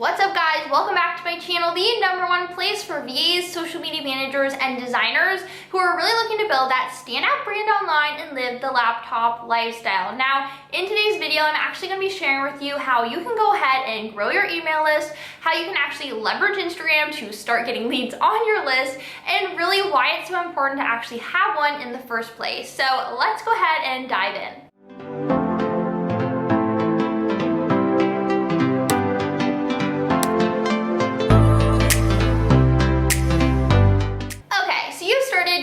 What's up guys, welcome back to my channel, the #1 place for VAs, social media managers, and designers who are really looking to build that standout brand online and live the laptop lifestyle. Now, in today's video, I'm actually going to be sharing with you how you can go ahead and grow your email list, how you can actually leverage Instagram to start getting leads on your list, and really why it's so important to actually have one in the first place. So let's go ahead and dive in.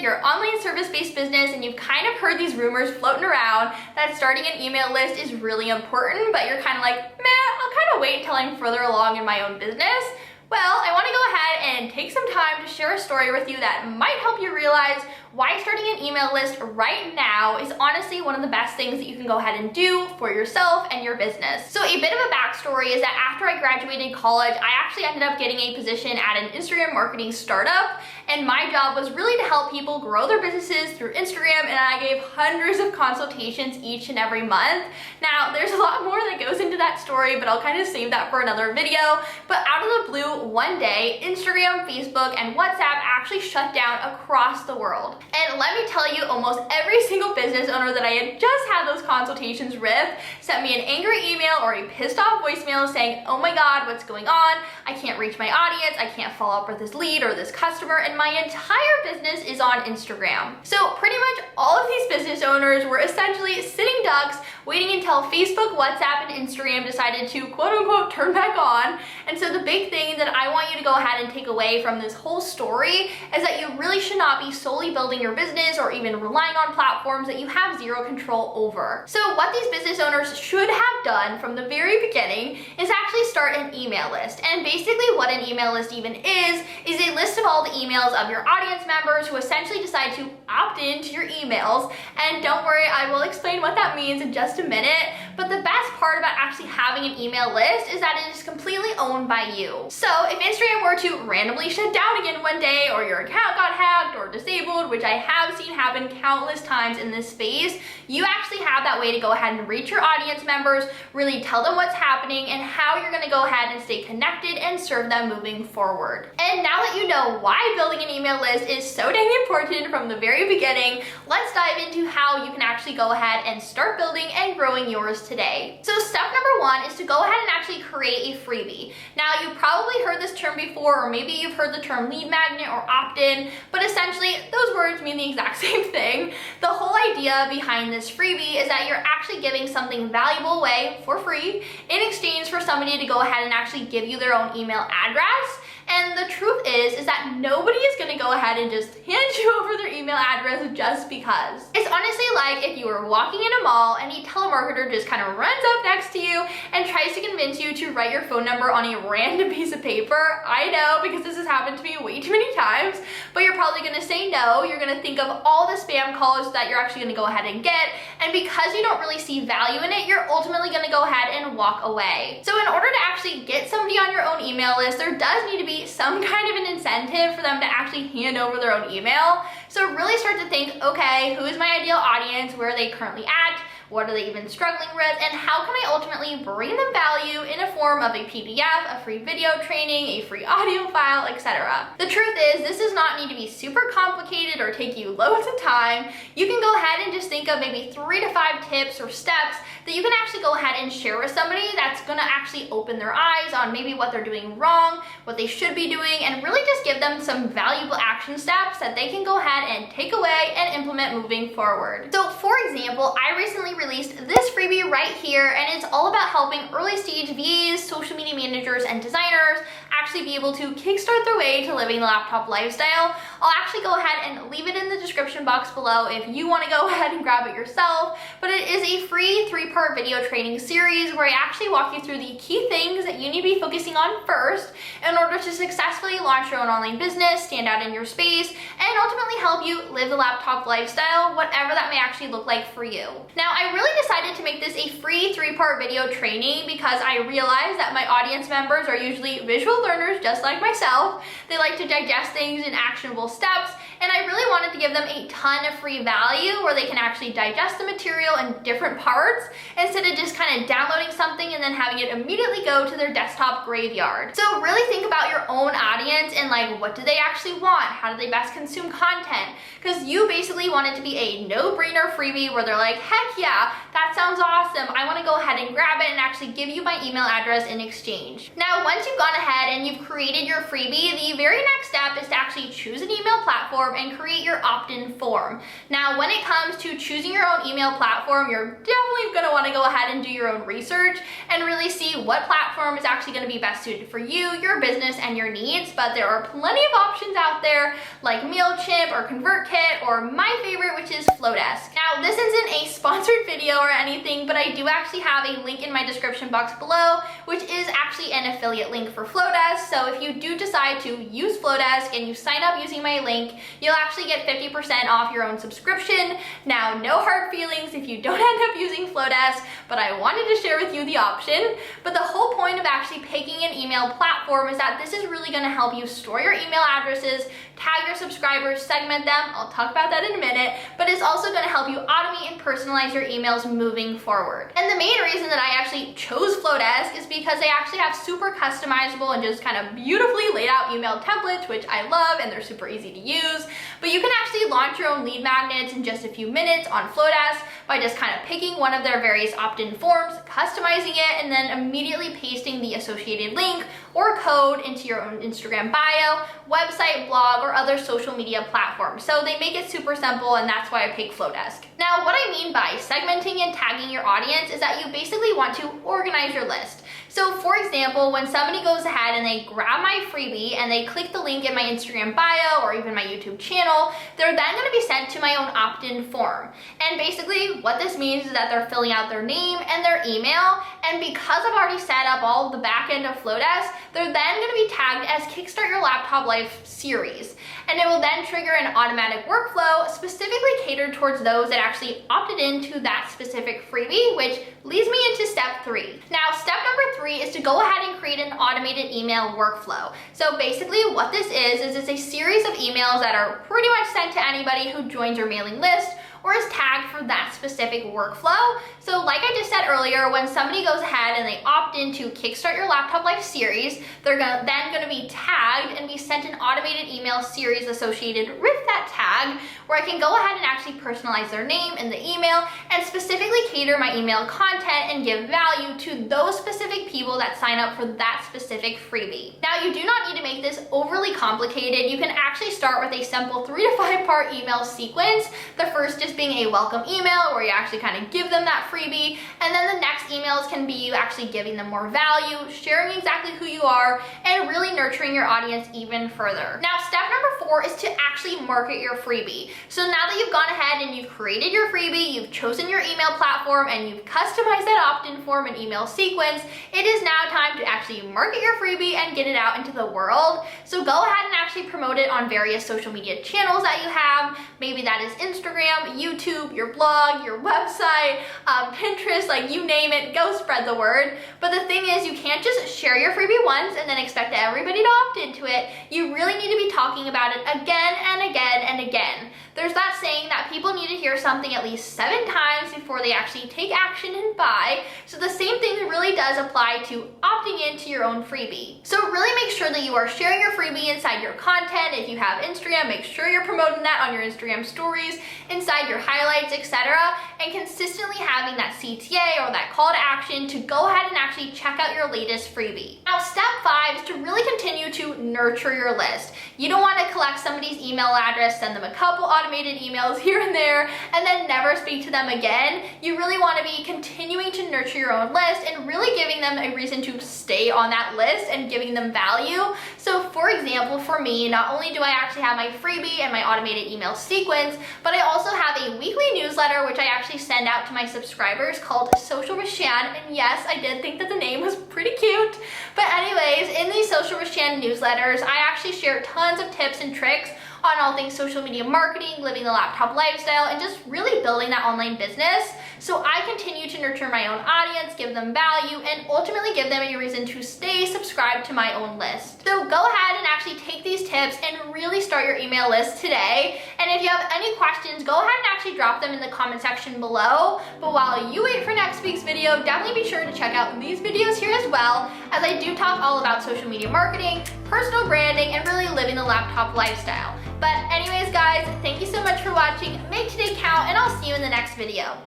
Your online service-based business and you've kind of heard these rumors floating around that starting an email list is really important, but you're kind of like, meh, I'll kind of wait until I'm further along in my own business. Well, I want to go ahead and take some time to share a story with you that might help you realize why starting an email list right now is honestly one of the best things that you can go ahead and do for yourself and your business. So a bit of a backstory is that after I graduated college, I actually ended up getting a position at an Instagram marketing startup, and my job was really to help people grow their businesses through Instagram, and I gave hundreds of consultations each and every month. Now, there's a lot more that goes into that story, but I'll kind of save that for another video. But out of the blue, one day, Instagram, Facebook, and WhatsApp actually shut down across the world. And let me tell you, almost every single business owner that I had just had those consultations with sent me an angry email or a pissed off voicemail saying, oh my God, what's going on? I can't reach my audience, I can't follow up with this lead or this customer, and my entire business is on Instagram. So pretty much all of these business owners were essentially sitting ducks, waiting until Facebook, WhatsApp, and Instagram decided to quote unquote turn back on. And so the big thing that I want you to go ahead and take away from this whole story is that you really should not be solely building your business or even relying on platforms that you have zero control over. So what these business owners should have done from the very beginning is actually start an email list. And basically what an email list even is a list of all the emails of your audience members who essentially decide to opt into your emails. And don't worry, I will explain what that means in just a minute. But the best part about actually having an email list is that it is completely owned by you. So if Instagram were to randomly shut down again one day, or your account got hacked or disabled, which I have seen happen countless times in this space, you actually have that way to go ahead and reach your audience members, really tell them what's happening and how you're gonna go ahead and stay connected and serve them moving forward. And now that you know why building an email list is so dang important from the very beginning, let's dive into how you can actually go ahead and start building and growing yours today. So step number 1 is to go ahead and actually create a freebie. Now, you've probably heard this term before, or maybe you've heard the term lead magnet or opt-in, but essentially those words mean the exact same thing. The whole idea behind this freebie is that you're actually giving something valuable away for free in exchange for somebody to go ahead and actually give you their own email address. And the truth is that nobody is gonna go ahead and just hand you over their email address just because. It's honestly like if you were walking in a mall and a telemarketer just kind of runs up next to you and tries to convince you to write your phone number on a random piece of paper. I know, because this has happened to me way too many times, but you're probably gonna say no. You're gonna think of all the spam calls that you're actually gonna go ahead and get, and because you don't really see value in it, you're ultimately gonna go ahead and walk away. So in order to actually get somebody on your own email list, there does need to be some kind of an incentive for them to actually hand over their own email. So really start to think, okay, who is my ideal audience? Where are they currently at? What are they even struggling with? And how can I ultimately bring them value in a form of a PDF, a free video training, a free audio file, etc. The truth is, this does not need to be super complicated or take you loads of time. You can go ahead and just think of maybe 3 to 5 tips or steps that you can actually go ahead and share with somebody that's gonna actually open their eyes on maybe what they're doing wrong, what they should be doing, and really just give them some valuable action steps that they can go ahead and take away and implement moving forward. So for example, I recently released this freebie right here, and it's all about helping early stage VAs, social media managers, and designers actually be able to kickstart their way to living the laptop lifestyle. I'll actually go ahead and leave it in the description box below if you want to go ahead and grab it yourself, but it is a free 3-part video training series where I actually walk you through the key things that you need to be focusing on first in order to successfully launch your own online business, stand out in your space, and ultimately help you live the laptop lifestyle, whatever that may actually look like for you. Now, I really decided to make this a free 3-part video training because I realized that my audience members are usually visual learners learners just like myself. They like to digest things in actionable steps, and I really wanted to give them a ton of free value where they can actually digest the material in different parts instead of just kind of downloading something and then having it immediately go to their desktop graveyard. So really think about your own audience and like, what do they actually want? How do they best consume content? Because you basically want it to be a no-brainer freebie where they're like, heck yeah, that sounds awesome. I want to go ahead and grab it and actually give you my email address in exchange. Now, once you've gone ahead and you've created your freebie, the very next step is to actually choose an email platform and create your opt-in form. Now, when it comes to choosing your own email platform, you're definitely going to want to go ahead and do your own research and really see what platform is actually going to be best suited for you, your business, and your needs. But there are plenty of options out there like MailChimp or ConvertKit, or my favorite, which is Flowdesk. Now, this isn't a sponsored video or anything, but I do actually have a link in my description box below, which is actually an affiliate link for Flowdesk. So if you do decide to use Flowdesk and you sign up using my link, you'll actually get 50% off your own subscription. Now, no hard feelings if you don't end up using Flowdesk, but I wanted to share with you the option. But the whole point of actually picking an email platform is that this is really going to help you store your email addresses, tag your subscribers, segment them. I'll talk about that in a minute, but it's also going to help you automate and personalize your emails moving forward. And the main reason that I actually chose Flowdesk is because they actually have super customizable and just kind of beautifully laid out email templates, which I love, and they're super easy to use. But you can actually launch your own lead magnets in just a few minutes on Flowdesk by just kind of picking one of their various opt-in forms, customizing it, and then immediately pasting the associated link or code into your own Instagram bio, website, blog, or other social media platforms. So they make it super simple, and that's why I picked Flowdesk. Now, what I mean by segmenting and tagging your audience is that you basically want to organize your list. So for example, when somebody goes ahead and they grab my freebie and they click the link in my Instagram bio or even my YouTube channel, they're then going to be sent to my own opt-in form. And basically what this means is that they're filling out their name and their email, and because I've already set up all of the back end of Flowdesk, they're then going to be tagged as Kickstart Your Laptop Life series. And it will then trigger an automatic workflow specifically catered towards those that actually opted into that specific freebie, which leads me into step 3. Now, step number 3 is to go ahead and create an automated email workflow. So basically what this is it's a series of emails that are pretty much sent to anybody who joins your mailing list or is tagged for that specific workflow. So like I just said earlier, when somebody goes ahead and they opt into Kickstart Your Laptop Life series, they're then going to be tagged and be sent an automated email series associated with that tag, where I can go ahead and actually personalize their name in the email and specifically cater my email content and give value to those specific people that sign up for that specific freebie. Now, you do not need to make this overly complicated. You can actually start with a simple 3 to 5 part email sequence. The first just being a welcome email where you actually kind of give them that freebie, and then the next emails can be you actually giving them more value, sharing exactly who you are, and really nurturing your audience even further. Now, step number 4 is to actually market your freebie. So now that you've gone ahead and you've created your freebie, you've chosen your email platform, and you've customized that opt-in form and email sequence, it is now time to actually market your freebie and get it out into the world. So go ahead and actually promote it on various social media channels that you have. Maybe that is Instagram, YouTube, your blog, your website, Pinterest, like you name it, go spread the word. But the thing is, you can't just share your freebie once and then expect everybody to opt into it. You really need to be talking about it again and again and again. There's that saying that people need to hear something at least 7 times before they actually take action and buy. So the same thing really does apply to opting into your own freebie. So really make sure that you are sharing your freebie inside your content. If you have Instagram, make sure you're promoting that on your Instagram stories, inside your highlights, etc. And consistently having that CTA or that call to action to go ahead and actually check out your latest freebie. Now, step 5 is to really continue to nurture your list. You don't want to collect somebody's email address, send them a couple automated emails here and there, and then never speak to them again. You really want to be continuing to nurture your own list and really giving them a reason to stay on that list and giving them value. So for example, for me, not only do I actually have my freebie and my automated email sequence, but I also have a weekly newsletter which I actually send out to my subscribers called Social with Shan. And yes, I did think that the name was pretty cute. But anyways, in these Social with Shan newsletters, I actually share tons of tips and tricks on all things social media marketing, living the laptop lifestyle, and just really building that online business. So I continue to nurture my own audience, give them value, and ultimately give them a reason to stay subscribed to my own list. So go ahead and actually take these tips and really start your email list today. And if you have any questions, go ahead and actually drop them in the comment section below. But while you wait for next week's video, definitely be sure to check out these videos here as well, as I do talk all about social media marketing, personal branding, and really living the laptop lifestyle. But anyways guys, thank you so much for watching. Make today count, and I'll see you in the next video.